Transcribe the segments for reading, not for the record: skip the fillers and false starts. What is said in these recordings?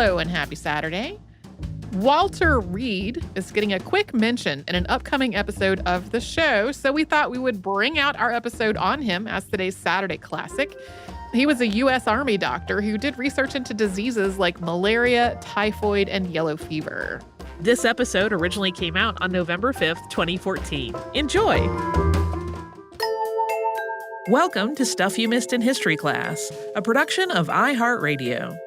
Hello and happy Saturday. Walter Reed is getting a quick mention in an upcoming episode of the show, so we thought we would bring out our episode on him as today's Saturday classic. He was a U.S. Army doctor who did research into diseases like malaria, typhoid, and yellow fever. This episode originally came out on November 5th, 2014. Enjoy! Welcome to Stuff You Missed in History Class, a production of iHeartRadio.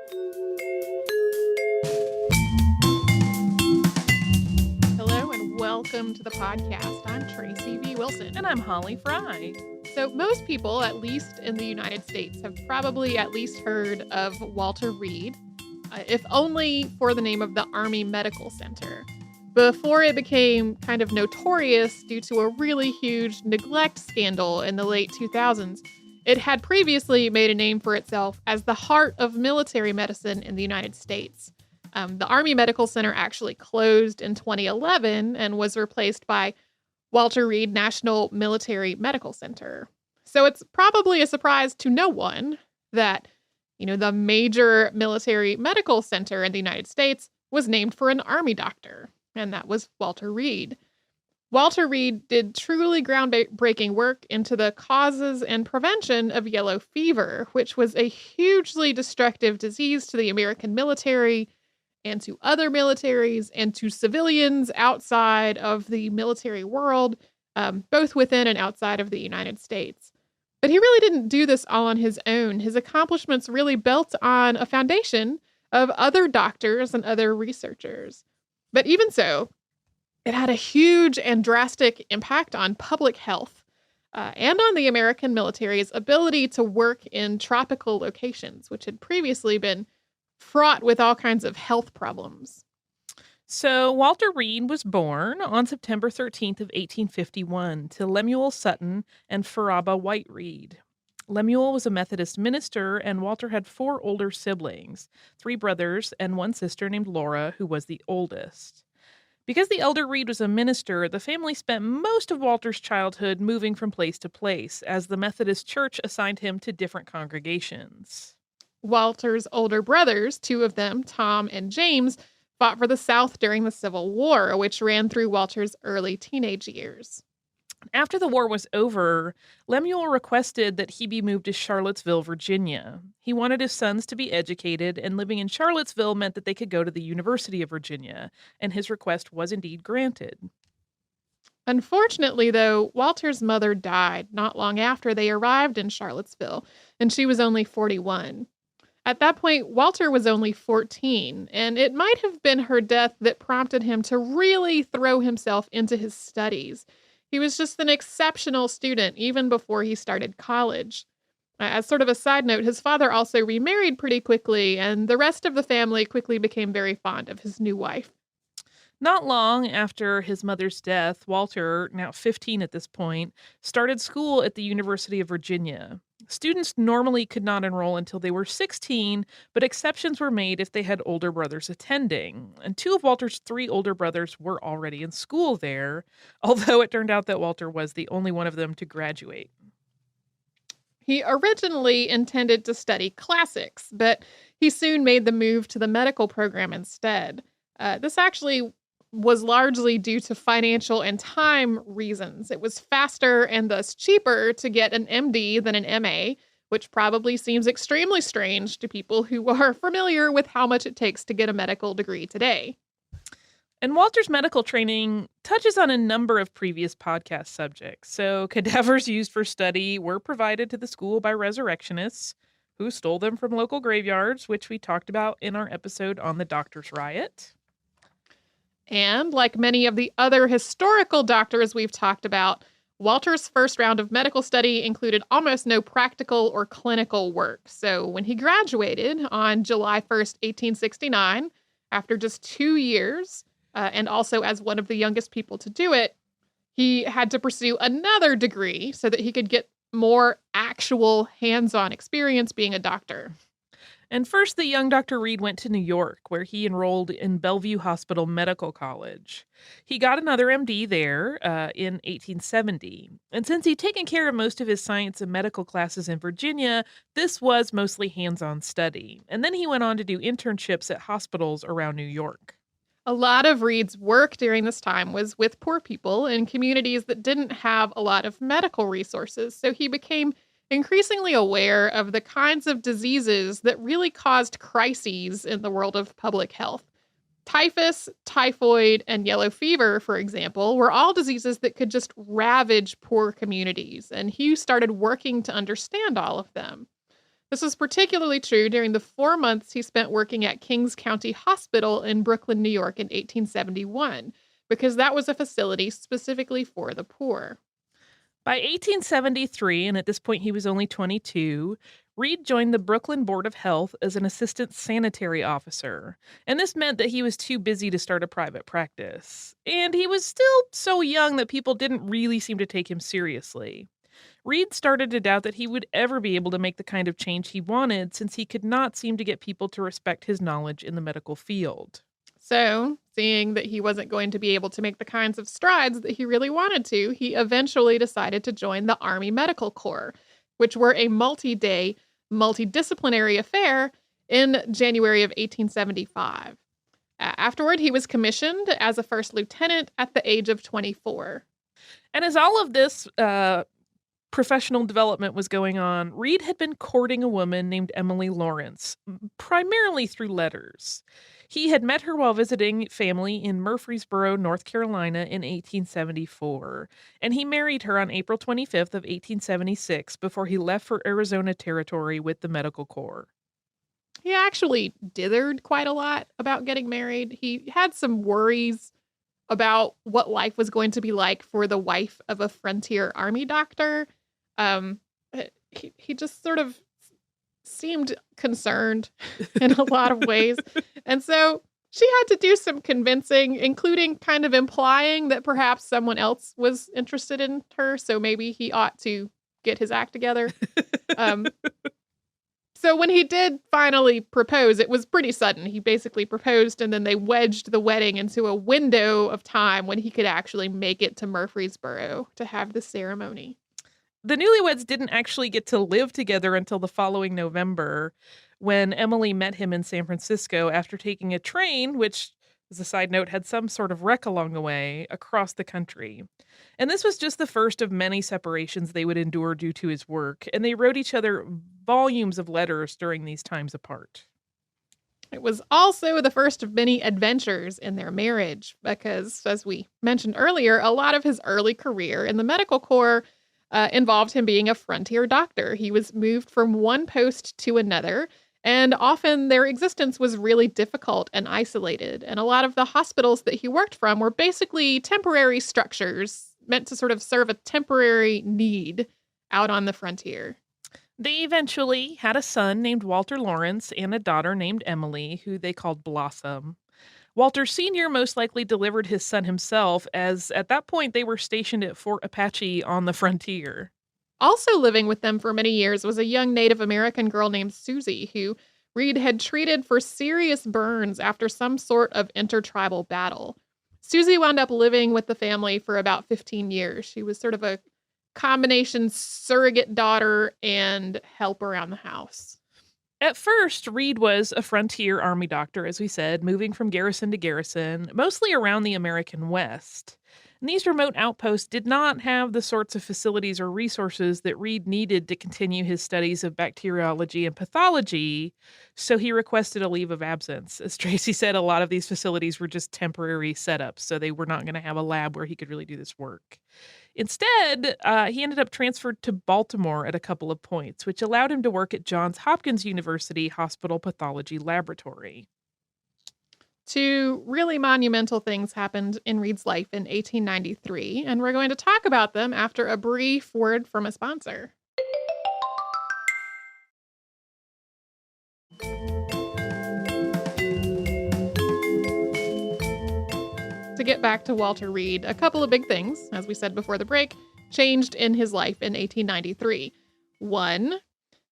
Welcome to the podcast. I'm Tracy V. Wilson. And I'm Holly Fry. So most people, at least in the United States, have probably at least heard of Walter Reed, if only for the name of the Army Medical Center, before it became kind of notorious due to a really huge neglect scandal in the late 2000s. It had previously made a name for itself as the heart of military medicine in the United States. The Army Medical Center actually closed in 2011 and was replaced by Walter Reed National Military Medical Center. So it's probably a surprise to no one that, the major military medical center in the United States was named for an Army doctor, and that was Walter Reed. Walter Reed did truly groundbreaking work into the causes and prevention of yellow fever, which was a hugely destructive disease to the American military and to other militaries and to civilians outside of the military world, both within and outside of the United States. But he really didn't do this all on his own. His accomplishments really built on a foundation of other doctors and other researchers. But even so, it had a huge and drastic impact on public health and on the American military's ability to work in tropical locations, which had previously been fraught with all kinds of health problems. So Walter Reed was born on September 13th of 1851 to Lemuel Sutton and Faraba White Reed. Lemuel was a Methodist minister, and Walter had 4 older siblings, 3 brothers and 1 sister named Laura, who was the oldest. Because the elder Reed was a minister, the family spent most of Walter's childhood moving from place to place, as the Methodist Church assigned him to different congregations. Walter's older brothers, 2 of them, Tom and James, fought for the South during the Civil War, which ran through Walter's early teenage years. After the war was over, Lemuel requested that he be moved to Charlottesville, Virginia. He wanted his sons to be educated, and living in Charlottesville meant that they could go to the University of Virginia, and his request was indeed granted. Unfortunately, though, Walter's mother died not long after they arrived in Charlottesville, and she was only 41. At that point, Walter was only 14, and it might have been her death that prompted him to really throw himself into his studies. He was just an exceptional student even before he started college. As sort of a side note, his father also remarried pretty quickly, and the rest of the family quickly became very fond of his new wife. Not long after his mother's death, Walter, now 15 at this point, started school at the University of Virginia. Students normally could not enroll until they were 16, but exceptions were made if they had older brothers attending. And 2 of Walter's 3 older brothers were already in school there, although it turned out that Walter was the only one of them to graduate. He originally intended to study classics, but he soon made the move to the medical program instead. This actually was largely due to financial and time reasons. It was faster and thus cheaper to get an MD than an MA, which probably seems extremely strange to people who are familiar with how much it takes to get a medical degree today. And Walter's medical training touches on a number of previous podcast subjects. So cadavers used for study were provided to the school by resurrectionists who stole them from local graveyards, which we talked about in our episode on the Doctors' Riot. And like many of the other historical doctors we've talked about, Walter's first round of medical study included almost no practical or clinical work. So when he graduated on July 1st, 1869, after just 2 years, and also as one of the youngest people to do it, he had to pursue another degree so that he could get more actual hands-on experience being a doctor. And first, the young Dr. Reed went to New York, where he enrolled in Bellevue Hospital Medical College. He got another MD there in 1870. And since he'd taken care of most of his science and medical classes in Virginia, this was mostly hands on study. And then he went on to do internships at hospitals around New York. A lot of Reed's work during this time was with poor people in communities that didn't have a lot of medical resources, so he became increasingly aware of the kinds of diseases that really caused crises in the world of public health. Typhus, typhoid, and yellow fever, for example, were all diseases that could just ravage poor communities, and he started working to understand all of them. This was particularly true during the 4 months he spent working at Kings County Hospital in Brooklyn, New York in 1871, because that was a facility specifically for the poor. By 1873, and at this point he was only 22, Reed joined the Brooklyn Board of Health as an assistant sanitary officer. And this meant that he was too busy to start a private practice. And he was still so young that people didn't really seem to take him seriously. Reed started to doubt that he would ever be able to make the kind of change he wanted, since he could not seem to get people to respect his knowledge in the medical field. So, seeing that he wasn't going to be able to make the kinds of strides that he really wanted to, he eventually decided to join the Army Medical Corps, which were a multi-day, multidisciplinary affair in January of 1875. Afterward, he was commissioned as a first lieutenant at the age of 24. And as all of this professional development was going on, Reed had been courting a woman named Emily Lawrence, primarily through letters. He had met her while visiting family in Murfreesboro, North Carolina in 1874, and he married her on April 25th of 1876 before he left for Arizona Territory with the Medical Corps. He actually dithered quite a lot about getting married. He had some worries about what life was going to be like for the wife of a frontier army doctor. Um, he just sort of seemed concerned in a lot of ways. And so she had to do some convincing, including kind of implying that perhaps someone else was interested in her. So maybe he ought to get his act together. So when he did finally propose, it was pretty sudden. He basically proposed and then they wedged the wedding into a window of time when he could actually make it to Murfreesboro to have the ceremony. The newlyweds didn't actually get to live together until the following November, when Emily met him in San Francisco after taking a train, which, as a side note, had some sort of wreck along the way, across the country. And this was just the first of many separations they would endure due to his work, and they wrote each other volumes of letters during these times apart. It was also the first of many adventures in their marriage, because, as we mentioned earlier, a lot of his early career in the medical corps involved him being a frontier doctor. He was moved from one post to another, and often their existence was really difficult and isolated. And a lot of the hospitals that he worked from were basically temporary structures meant to sort of serve a temporary need out on the frontier. They eventually had a son named Walter Lawrence and a daughter named Emily, who they called Blossom. Walter Sr. most likely delivered his son himself, as at that point they were stationed at Fort Apache on the frontier. Also living with them for many years was a young Native American girl named Susie, who Reed had treated for serious burns after some sort of intertribal battle. Susie wound up living with the family for about 15 years. She was sort of a combination surrogate daughter and help around the house. At first, Reed was a frontier army doctor, as we said, moving from garrison to garrison, mostly around the American West. And these remote outposts did not have the sorts of facilities or resources that Reed needed to continue his studies of bacteriology and pathology, so he requested a leave of absence. As Tracy said, a lot of these facilities were just temporary setups, so they were not going to have a lab where he could really do this work. Instead, he ended up transferred to Baltimore at a couple of points, which allowed him to work at Johns Hopkins University Hospital Pathology Laboratory. Two really monumental things happened in Reed's life in 1893, and we're going to talk about them after a brief word from a sponsor. To get back to Walter Reed, a couple of big things, as we said before the break, changed in his life in 1893. One,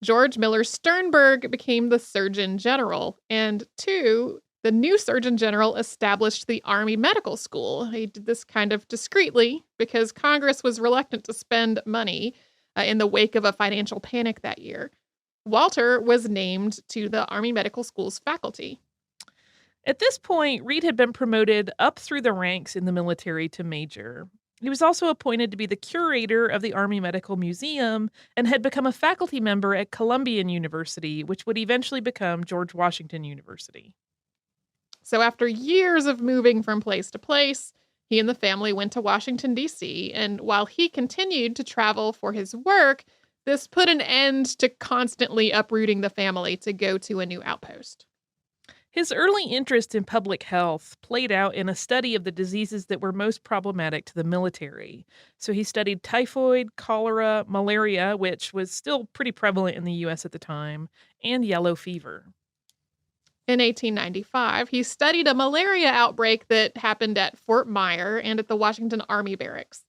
George Miller Sternberg became the Surgeon General, and 2, the new Surgeon General established the Army Medical School. He did this kind of discreetly because Congress was reluctant to spend money in the wake of a financial panic that year. Walter was named to the Army Medical School's faculty. At this point, Reed had been promoted up through the ranks in the military to major. He was also appointed to be the curator of the Army Medical Museum and had become a faculty member at Columbia University, which would eventually become George Washington University. So after years of moving from place to place, he and the family went to Washington, D.C., and while he continued to travel for his work, this put an end to constantly uprooting the family to go to a new outpost. His early interest in public health played out in a study of the diseases that were most problematic to the military. So he studied typhoid, cholera, malaria, which was still pretty prevalent in the U.S. at the time, and yellow fever. In 1895, he studied a malaria outbreak that happened at Fort Myer and at the Washington Army Barracks.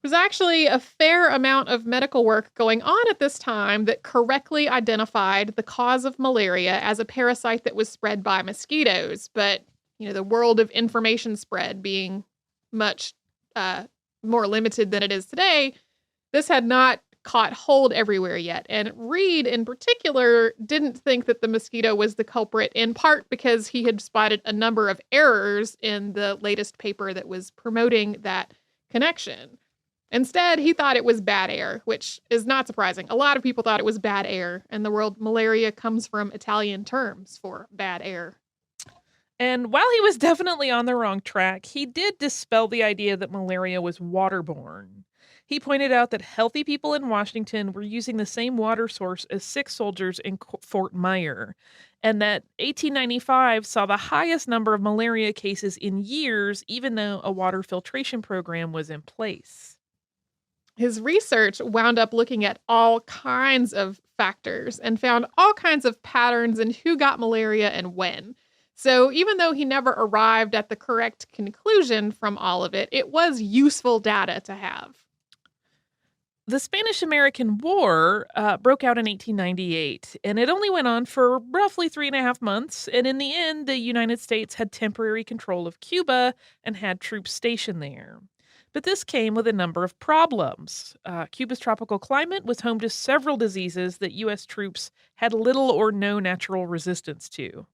There's actually a fair amount of medical work going on at this time that correctly identified the cause of malaria as a parasite that was spread by mosquitoes. But, the world of information spread being much more limited than it is today, this had not caught hold everywhere yet. And Reed, in particular, didn't think that the mosquito was the culprit, in part because he had spotted a number of errors in the latest paper that was promoting that connection. Instead, he thought it was bad air, which is not surprising. A lot of people thought it was bad air. In the world, malaria comes from Italian terms for bad air. And while he was definitely on the wrong track, he did dispel the idea that malaria was waterborne. He pointed out that healthy people in Washington were using the same water source as sick soldiers in Fort Myer, and that 1895 saw the highest number of malaria cases in years, even though a water filtration program was in place. His research wound up looking at all kinds of factors and found all kinds of patterns in who got malaria and when. So even though he never arrived at the correct conclusion from all of it, it was useful data to have. The Spanish-American War broke out in 1898, and it only went on for roughly 3.5 months, and in the end, the United States had temporary control of Cuba and had troops stationed there. But this came with a number of problems. Cuba's tropical climate was home to several diseases that U.S. troops had little or no natural resistance to.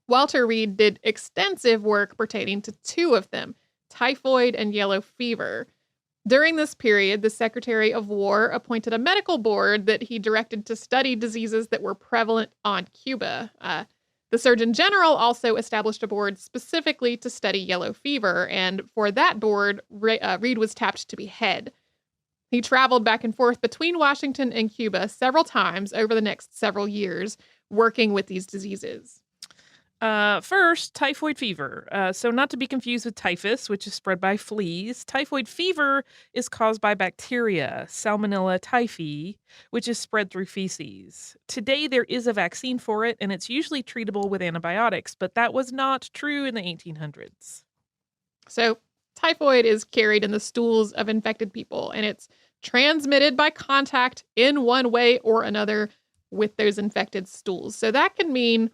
Walter Reed did extensive work pertaining to 2 of them, typhoid and yellow fever. During this period, the Secretary of War appointed a medical board that he directed to study diseases that were prevalent on Cuba. The Surgeon General also established a board specifically to study yellow fever, and for that board, Reed was tapped to be head. He traveled back and forth between Washington and Cuba several times over the next several years, working with these diseases. First, typhoid fever. So not to be confused with typhus, which is spread by fleas. Typhoid fever is caused by bacteria, Salmonella typhi, which is spread through feces. Today, there is a vaccine for it, and it's usually treatable with antibiotics, but that was not true in the 1800s. So typhoid is carried in the stools of infected people, and it's transmitted by contact in one way or another with those infected stools. So that can mean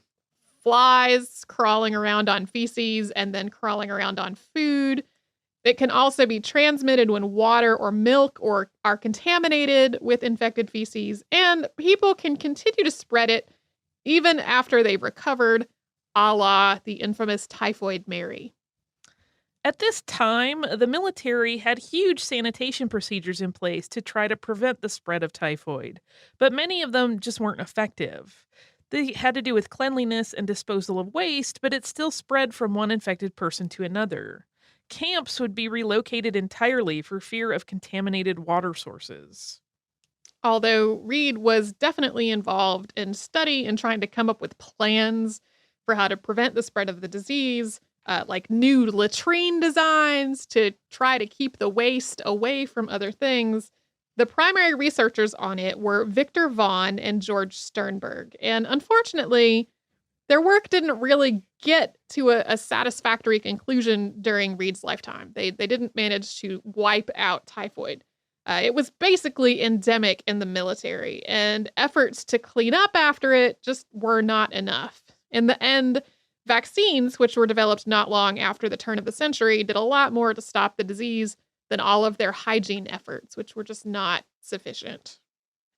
flies crawling around on feces and then crawling around on food. It can also be transmitted when water or milk are contaminated with infected feces, and people can continue to spread it even after they've recovered, a la the infamous Typhoid Mary. At this time, the military had huge sanitation procedures in place to try to prevent the spread of typhoid, but many of them just weren't effective. They had to do with cleanliness and disposal of waste, but it still spread from one infected person to another. Camps would be relocated entirely for fear of contaminated water sources. Although Reed was definitely involved in study and trying to come up with plans for how to prevent the spread of the disease, like new latrine designs to try to keep the waste away from other things, the primary researchers on it were Victor Vaughan and George Sternberg. And unfortunately, their work didn't really get to a satisfactory conclusion during Reed's lifetime. They didn't manage to wipe out typhoid. It was basically endemic in the military, and efforts to clean up after it just were not enough. In the end, vaccines, which were developed not long after the turn of the century, did a lot more to stop the disease than all of their hygiene efforts, which were just not sufficient.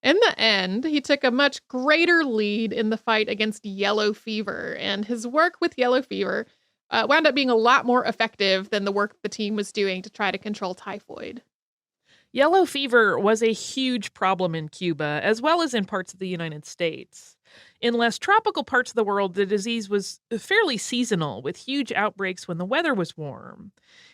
In the end, he took a much greater lead in the fight against yellow fever, and his work with yellow fever wound up being a lot more effective than the work the team was doing to try to control typhoid. Yellow fever was a huge problem in Cuba, as well as in parts of the United States. In less tropical parts of the world, the disease was fairly seasonal, with huge outbreaks when the weather was warm.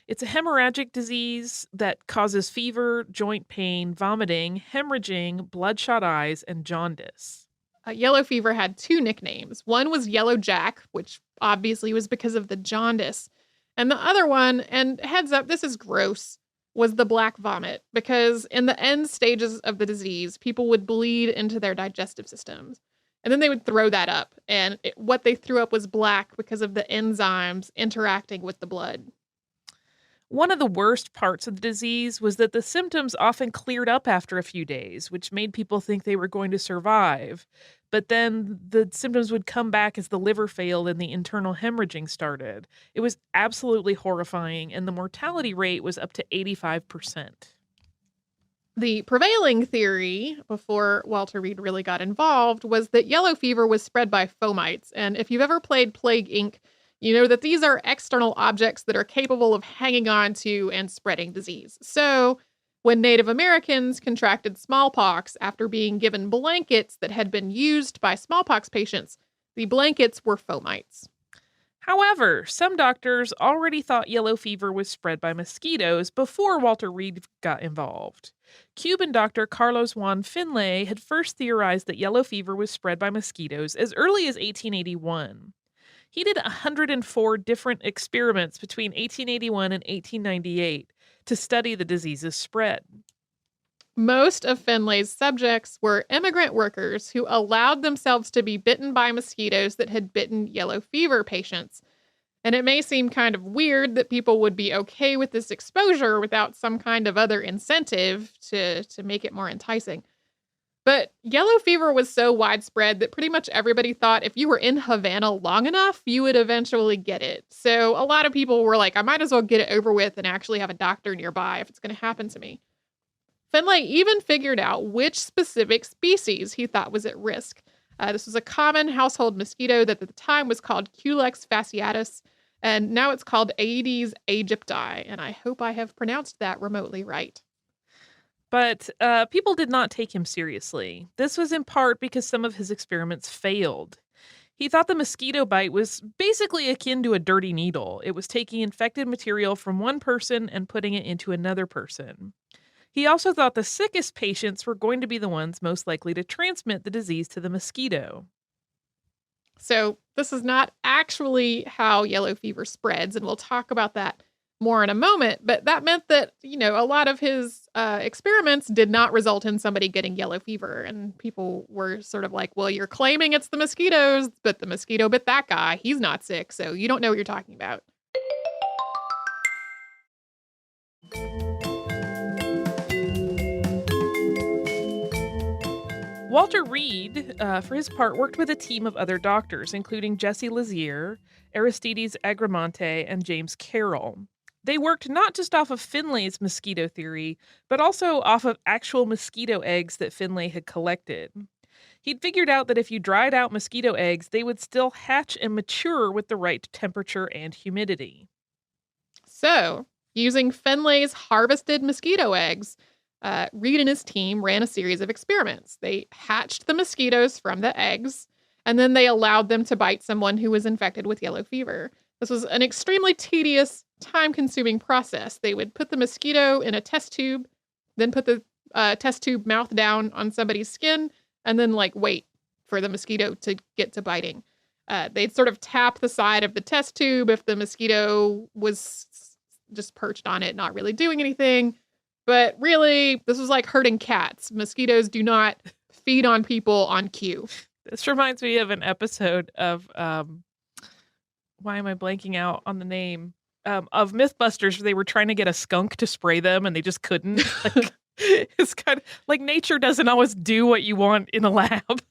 It's a hemorrhagic disease that causes fever, joint pain, vomiting, hemorrhaging, bloodshot eyes, and jaundice. Yellow fever had two nicknames. One was Yellow Jack, which obviously was because of the jaundice. And the other one, and heads up, this is gross, was the black vomit, because in the end stages of the disease, people would bleed into their digestive systems. And then they would throw that up. And what they threw up was black because of the enzymes interacting with the blood. One of the worst parts of the disease was that the symptoms often cleared up after a few days, which made people think they were going to survive. But then the symptoms would come back as the liver failed and the internal hemorrhaging started. It was absolutely horrifying, and the mortality rate was up to 85%. The prevailing theory before Walter Reed really got involved was that yellow fever was spread by fomites. And if you've ever played Plague Inc., you know that these are external objects that are capable of hanging on to and spreading disease. So, when Native Americans contracted smallpox after being given blankets that had been used by smallpox patients, the blankets were fomites. However, some doctors already thought yellow fever was spread by mosquitoes before Walter Reed got involved. Cuban doctor Carlos Juan Finlay had first theorized that yellow fever was spread by mosquitoes as early as 1881. He did 104 different experiments between 1881 and 1898 to study the disease's spread. Most of Finlay's subjects were immigrant workers who allowed themselves to be bitten by mosquitoes that had bitten yellow fever patients. And it may seem kind of weird that people would be okay with this exposure without some kind of other incentive to make it more enticing. But yellow fever was so widespread that pretty much everybody thought if you were in Havana long enough, you would eventually get it. So a lot of people were like, I might as well get it over with and actually have a doctor nearby if it's going to happen to me. Finlay even figured out which specific species he thought was at risk. This was a common household mosquito that at the time was called Culex fasciatus, and now it's called Aedes aegypti, and I hope I have pronounced that remotely right. But people did not take him seriously. This was in part because some of his experiments failed. He thought the mosquito bite was basically akin to a dirty needle. It was taking infected material from one person and putting it into another person. He also thought the sickest patients were going to be the ones most likely to transmit the disease to the mosquito. So this is not actually how yellow fever spreads, and we'll talk about that more in a moment, but that meant that, a lot of his experiments did not result in somebody getting yellow fever, and people were sort of like, well, you're claiming it's the mosquitoes, but the mosquito bit that guy. He's not sick, so you don't know what you're talking about. Walter Reed, for his part, worked with a team of other doctors, including Jesse Lazier, Aristides Agramonte, and James Carroll. They worked not just off of Finlay's mosquito theory, but also off of actual mosquito eggs that Finlay had collected. He'd figured out that if you dried out mosquito eggs, they would still hatch and mature with the right temperature and humidity. So, using Finlay's harvested mosquito eggs, Reed and his team ran a series of experiments. They hatched the mosquitoes from the eggs, and then they allowed them to bite someone who was infected with yellow fever. This was an extremely tedious, time-consuming process. They would put the mosquito in a test tube, then put the test tube mouth down on somebody's skin, and then wait for the mosquito to get to biting. They'd sort of tap the side of the test tube if the mosquito was just perched on it, not really doing anything. But really, this was like herding cats. Mosquitoes do not feed on people on cue. This reminds me of an episode of, why am I blanking out on the name? Of Mythbusters, where they were trying to get a skunk to spray them and they just couldn't. It's kind of like nature doesn't always do what you want in a lab.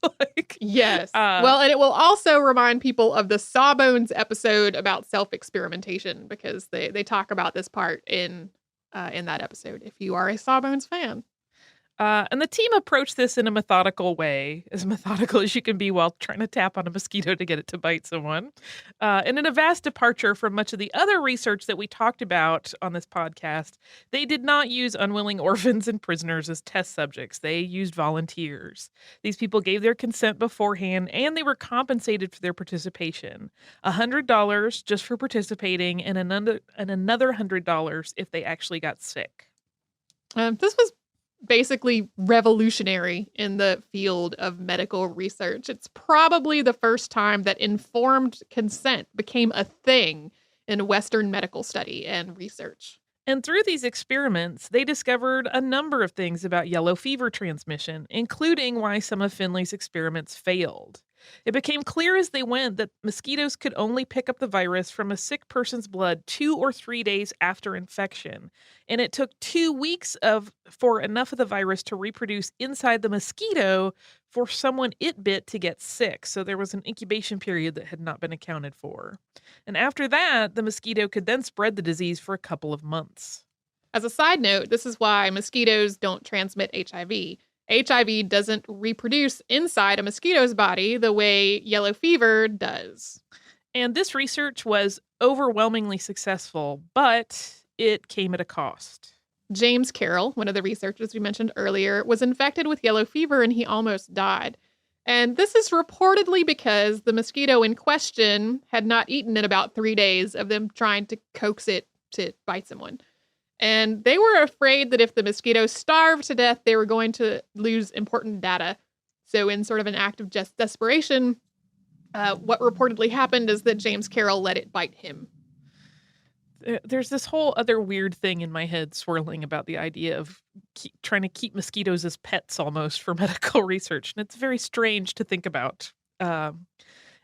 Yes. Well, and it will also remind people of the Sawbones episode about self-experimentation, because they talk about this part in that episode, if you are a Sawbones fan. And the team approached this in a methodical way, as methodical as you can be while trying to tap on a mosquito to get it to bite someone. And in a vast departure from much of the other research that we talked about on this podcast, they did not use unwilling orphans and prisoners as test subjects. They used volunteers. These people gave their consent beforehand, and they were compensated for their participation. $100 just for participating, and another $100 if they actually got sick. This was basically revolutionary in the field of medical research. It's probably the first time that informed consent became a thing in Western medical study and research. And through these experiments, they discovered a number of things about yellow fever transmission, including why some of Finley's experiments failed. It became clear as they went that mosquitoes could only pick up the virus from a sick person's blood 2 or 3 days after infection. And it took 2 weeks for enough of the virus to reproduce inside the mosquito for someone it bit to get sick. So there was an incubation period that had not been accounted for. And after that, the mosquito could then spread the disease for a couple of months. As a side note, this is why mosquitoes don't transmit HIV. HIV doesn't reproduce inside a mosquito's body the way yellow fever does. And this research was overwhelmingly successful, but it came at a cost. James Carroll, one of the researchers we mentioned earlier, was infected with yellow fever and he almost died. And this is reportedly because the mosquito in question had not eaten in about 3 days of them trying to coax it to bite someone. And they were afraid that if the mosquito starved to death, they were going to lose important data. So in sort of an act of just desperation, what reportedly happened is that James Carroll let it bite him. There's this whole other weird thing in my head swirling about the idea of trying to keep mosquitoes as pets almost for medical research. And it's very strange to think about.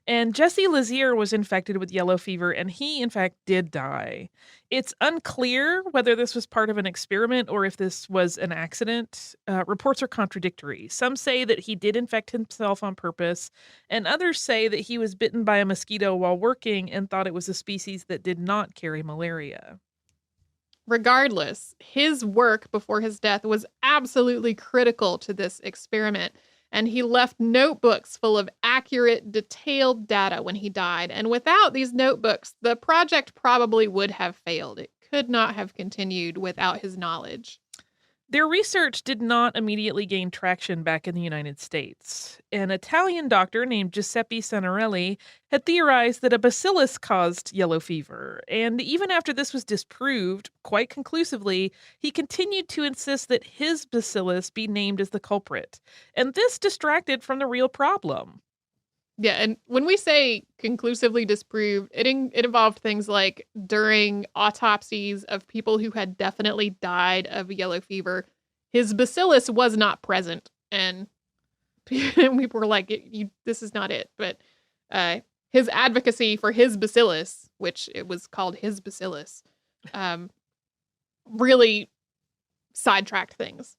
And Jesse Lazier was infected with yellow fever, and he, in fact, did die. It's unclear whether this was part of an experiment or if this was an accident. Reports are contradictory. Some say that he did infect himself on purpose, and others say that he was bitten by a mosquito while working and thought it was a species that did not carry malaria. Regardless, his work before his death was absolutely critical to this experiment. And he left notebooks full of accurate, detailed data when he died. And without these notebooks, the project probably would have failed. It could not have continued without his knowledge. Their research did not immediately gain traction back in the United States. An Italian doctor named Giuseppe Sanarelli had theorized that a bacillus caused yellow fever, and even after this was disproved quite conclusively, he continued to insist that his bacillus be named as the culprit, and this distracted from the real problem. Yeah, and when we say conclusively disproved, it involved things like during autopsies of people who had definitely died of yellow fever, his bacillus was not present. And people were like, this is not it. But his advocacy for his bacillus, which it was called his bacillus, really sidetracked things.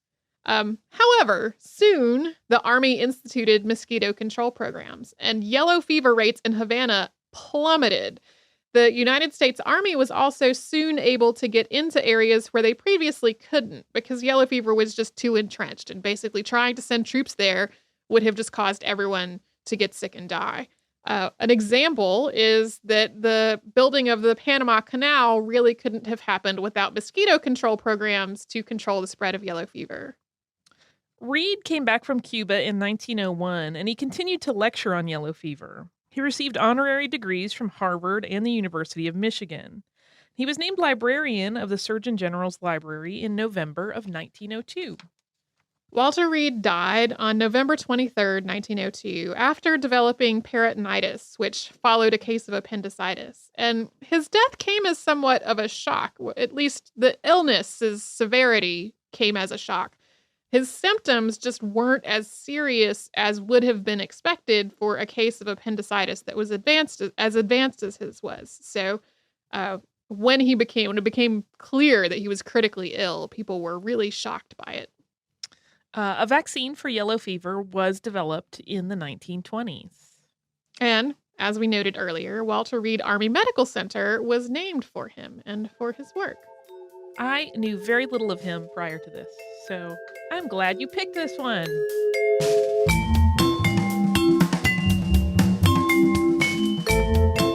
However, soon the Army instituted mosquito control programs, and yellow fever rates in Havana plummeted. The United States Army was also soon able to get into areas where they previously couldn't, because yellow fever was just too entrenched, and basically trying to send troops there would have just caused everyone to get sick and die. An example is that the building of the Panama Canal really couldn't have happened without mosquito control programs to control the spread of yellow fever. Reed came back from Cuba in 1901, and he continued to lecture on yellow fever. He received honorary degrees from Harvard and the University of Michigan. He was named librarian of the Surgeon General's Library in November of 1902. Walter Reed died on November 23, 1902, after developing peritonitis, which followed a case of appendicitis. And his death came as somewhat of a shock. At least the illness's severity came as a shock. His symptoms just weren't as serious as would have been expected for a case of appendicitis that was advanced as his was. So when it became clear that he was critically ill, people were really shocked by it. A vaccine for yellow fever was developed in the 1920s. And as we noted earlier, Walter Reed Army Medical Center was named for him and for his work. I knew very little of him prior to this, so I'm glad you picked this one.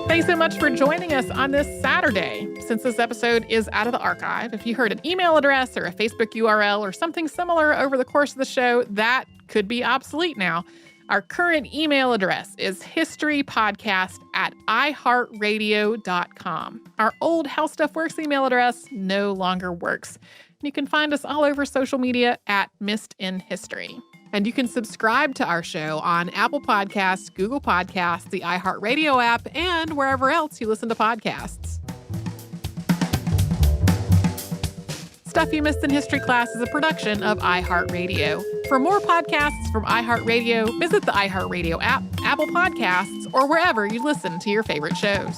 Thanks so much for joining us on this Saturday. Since this episode is out of the archive, if you heard an email address or a Facebook URL or something similar over the course of the show, that could be obsolete now. Our current email address is historypodcast@iheartradio.com. Our old How Stuff Works email address no longer works. You can find us all over social media at Missed in History. And you can subscribe to our show on Apple Podcasts, Google Podcasts, the iHeartRadio app, and wherever else you listen to podcasts. Stuff You Missed in History Class is a production of iHeartRadio. For more podcasts from iHeartRadio, visit the iHeartRadio app, Apple Podcasts, or wherever you listen to your favorite shows.